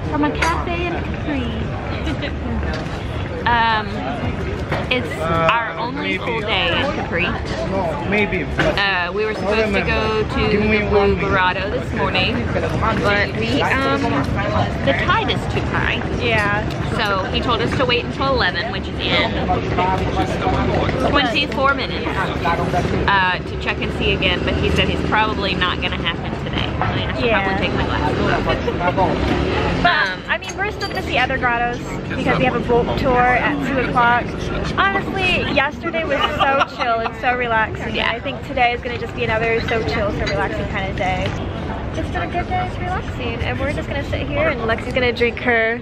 From a cafe in Capri. It's our only full day in Capri. Maybe. We were supposed to go to the Blue Grotto this morning, but the tide is too high. Yeah. So he told us to wait until 11, which is in 24 minutes, to check and see again, but he said he's probably not going to happen today. I should probably take my glasses off. But, I mean, we're still going to see other grottos because we have a boat tour at 2 o'clock. Honestly, yesterday was so chill and so relaxing. Yeah. I think today is going to just be another so chill, so relaxing kind of day. Just been a good day, it's relaxing. And we're just going to sit here and Lexi's going to drink her...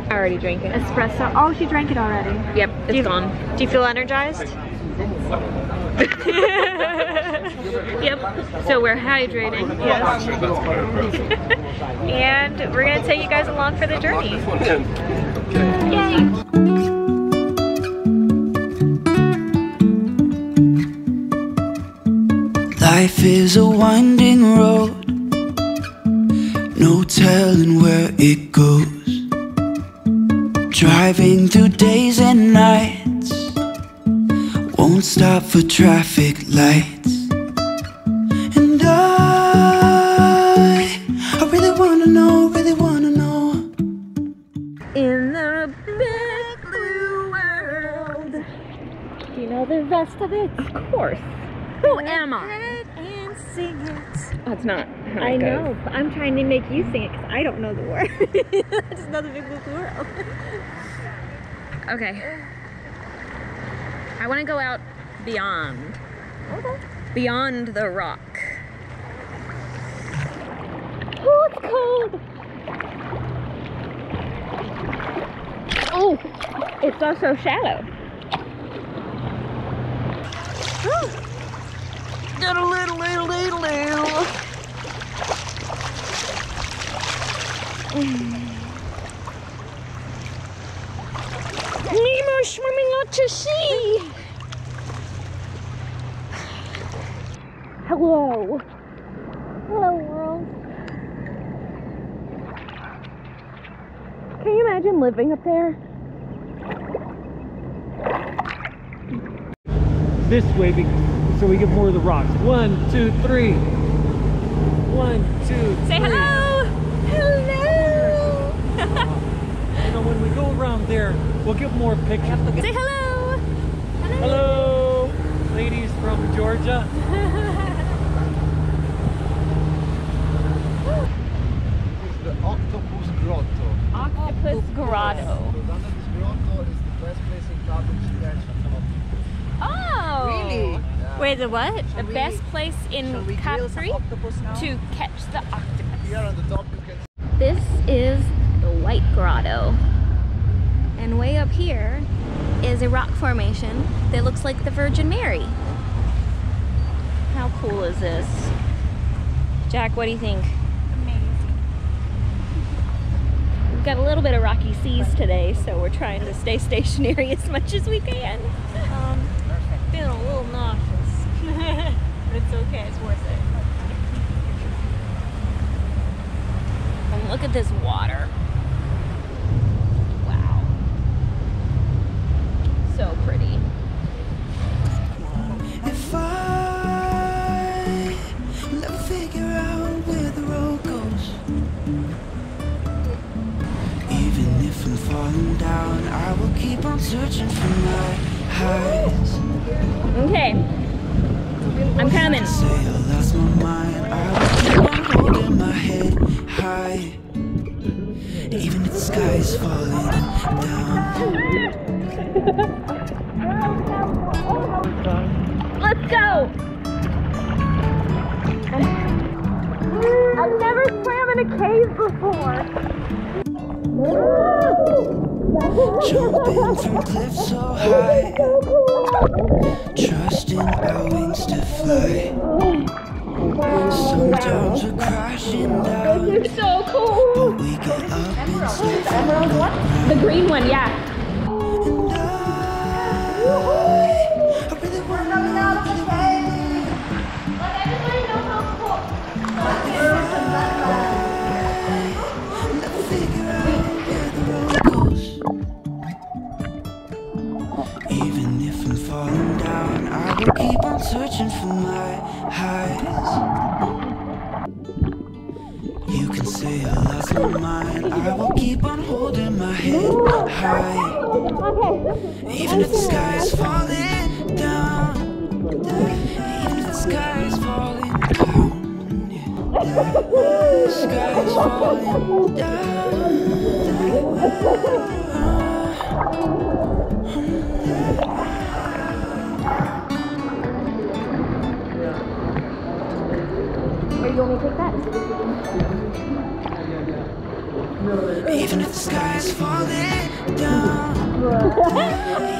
I already drank it. Espresso. Oh, she drank it already. Yep, it's gone. Do you feel energized? Yep. So we're hydrating. Yes. And we're gonna take you guys along for the journey. Yay! Life is a winding road, no telling where it goes. Driving through days and nights, won't stop for traffic lights. And I really wanna know, In the big blue world. Do you know the rest of it? Of course. Who am I? And sing it. That's not how I it goes. know, but I'm trying to make you sing it because I don't know the word. I just know the big blue world. Okay. I want to go out beyond. Okay. Beyond the rock. Oh, it's cold. Oh, it's also shallow. Nemo swimming out to sea. Hello. Hello, world. Can you imagine living up there? This way, so we get more of the rocks. 1, 2, 3. 1, 2, 3. Say hello. Hello. You know, when we go around there, we'll get more pictures. Say hello. Hello, ladies from Georgia. It's the Octopus Grotto. Octopus Grotto. This grotto is the best place in Capri to catch. Oh. Really? Yeah. Wait, the what? The best place in Capri to catch the octopus. Here on the top you can This is the White Grotto. And way up here is a rock formation that looks like the Virgin Mary. How cool is this? Jack, what do you think? Amazing. We've got a little bit of rocky seas today, so we're trying to stay stationary as much as we can. Feeling a little nauseous. But it's okay, it's worth it. And look at this water. Wow. So pretty. If I never figure out where the road goes, even if I'm falling down, I will keep on searching for my highs. Okay. I'm coming. Say I lost my mind, I will keep on holding my head high, even if the sky is falling down. Let's go! I've never swam in a cave before. Jumping from cliffs so high, trusting our wings to fly. Sometimes we're crashing down, It's so cool! but we get up and still find The green one, yeah. And I really wanna know. say I lost my mind. I will keep on holding my head high, even if the sky is falling down. Even if the sky is falling down, yeah. The sky is falling down. Where you want me to take that? Even if the sky is falling down.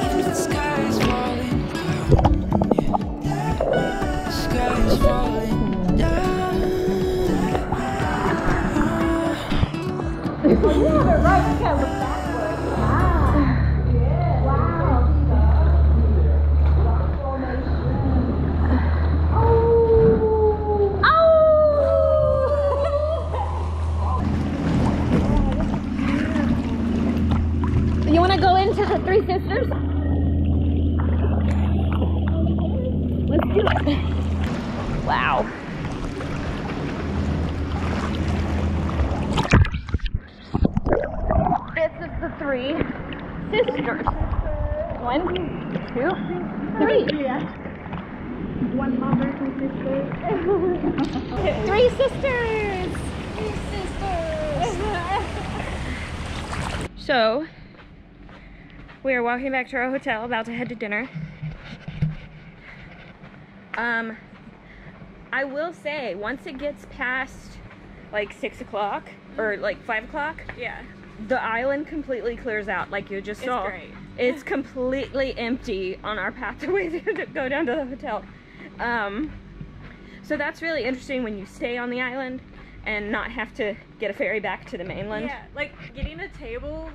Even if the sky is falling down, yeah. The sky is falling down. Right, you can't look backwards. Wow. You want to go into the Three Sisters? Let's do it. Wow. This is the Three Sisters. 1, 2, 3. One mother, two sisters. Three sisters. So, we are walking back to our hotel, about to head to dinner. I will say, once it gets past like 6 o'clock or like 5 o'clock, Yeah. the island completely clears out, like you just saw. It's great. It's completely empty on our pathway to go down to the hotel. So that's really interesting when you stay on the island and not have to get a ferry back to the mainland. Yeah, like getting a table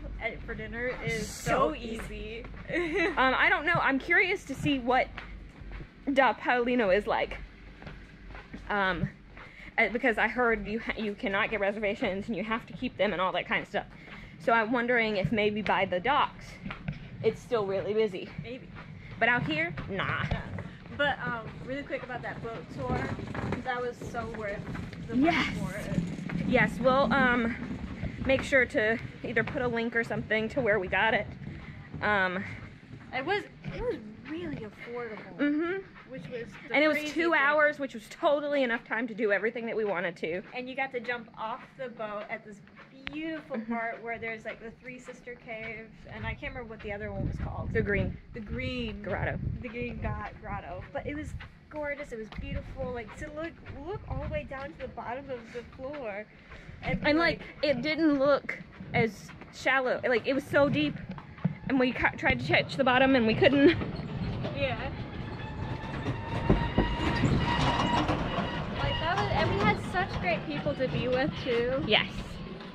for dinner is so easy. I don't know. I'm curious to see what Da Paolino is like. Because I heard you cannot get reservations and you have to keep them and all that kind of stuff. So I'm wondering if maybe by the docks it's still really busy. Maybe. But out here, nah. But really quick about that boat tour, that was so worth the money Yes. for it. Yes, we'll make sure to either put a link or something to where we got it. It was really affordable. Mm-hmm. Which was the And it was crazy 2 thing. hours, which was totally enough time to do everything that we wanted to. And you got to jump off the boat at this beautiful part where there's like the Three Sister Caves, and I can't remember what the other one was called. The green The Green grotto. The Green Grotto. But it was gorgeous. It was beautiful. Like to look all the way down to the bottom of the floor, And like it didn't look as shallow. Like it was so deep, and we tried to touch the bottom and we couldn't. yeah. Like that was, and we had such great people to be with too. Yes,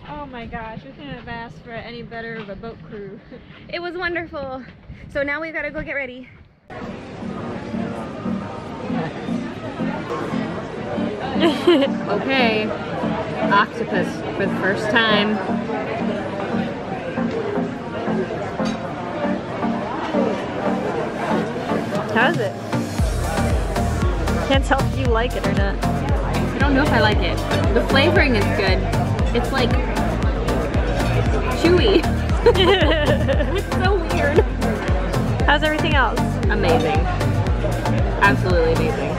Oh my gosh, we couldn't have asked for any better of a boat crew. it was wonderful. So now we've got to go get ready. Okay, octopus for the first time. How's it? Can't tell if you like it or not. I don't know if I like it. The flavoring is good. It's like chewy. It's so weird. How's everything else? Amazing. Absolutely amazing.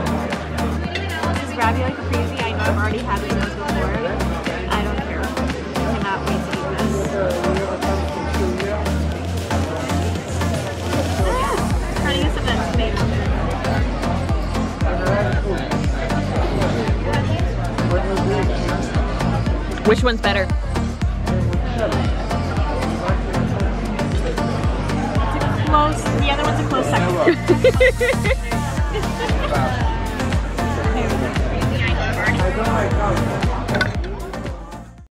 This is ravioli caprese. I know I've already had those before. I don't care. I cannot wait to eat this. Trying to get some of that tomato. Which one's better? Close. The other one's a close second.